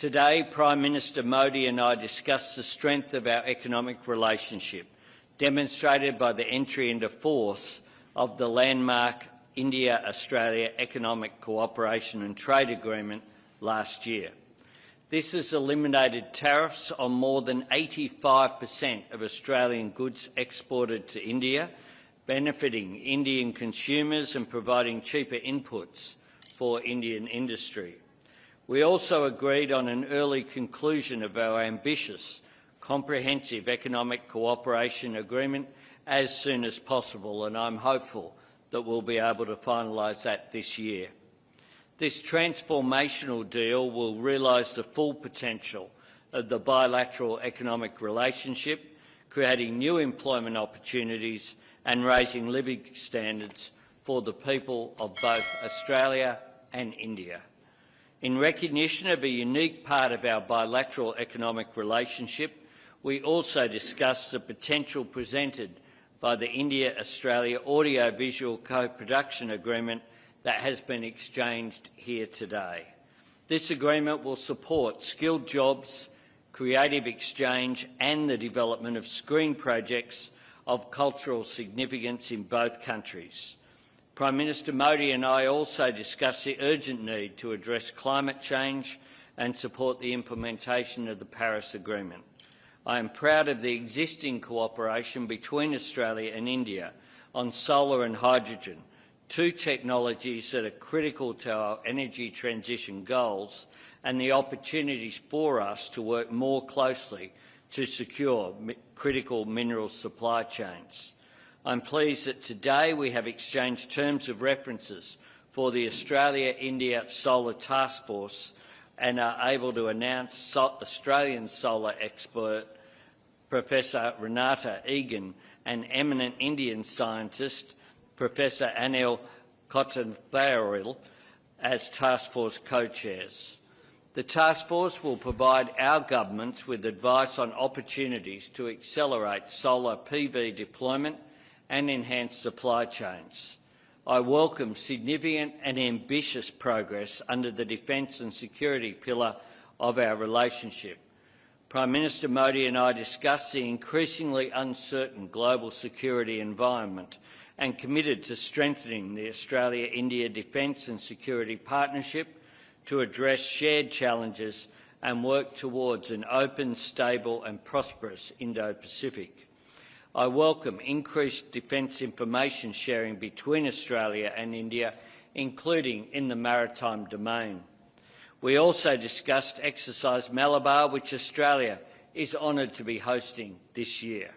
Today, Prime Minister Modi and I discussed the strength of our economic relationship, demonstrated by the entry into force of the landmark India-Australia Economic Cooperation and Trade Agreement last year. This has eliminated tariffs on more than 85% of Australian goods exported to India, benefiting Indian consumers and providing cheaper inputs for Indian industry. We also agreed on an early conclusion of our ambitious, comprehensive economic cooperation agreement as soon as possible, and I'm hopeful that we'll be able to finalise that this year. This transformational deal will realise the full potential of the bilateral economic relationship, creating new employment opportunities and raising living standards for the people of both Australia and India. In recognition of a unique part of our bilateral economic relationship, we also discussed the potential presented by the India-Australia Audio-Visual Co-Production Agreement that has been exchanged here today. This agreement will support skilled jobs, creative exchange and the development of screen projects of cultural significance in both countries. Prime Minister Modi and I also discussed the urgent need to address climate change and support the implementation of the Paris Agreement. I am proud of the existing cooperation between Australia and India on solar and hydrogen, two technologies that are critical to our energy transition goals, and the opportunities for us to work more closely to secure critical mineral supply chains. I'm pleased that today we have exchanged terms of references for the Australia-India Solar Task Force and are able to announce Australian solar expert Professor Renata Egan and eminent Indian scientist Professor Anil Kothantharil as Task Force co-chairs. The Task Force will provide our governments with advice on opportunities to accelerate solar PV deployment and enhance supply chains. I welcome significant and ambitious progress under the defence and security pillar of our relationship. Prime Minister Modi and I discussed the increasingly uncertain global security environment and committed to strengthening the Australia-India Defence and Security Partnership to address shared challenges and work towards an open, stable and prosperous Indo-Pacific. I welcome increased defence information sharing between Australia and India, including in the maritime domain. We also discussed Exercise Malabar, which Australia is honoured to be hosting this year.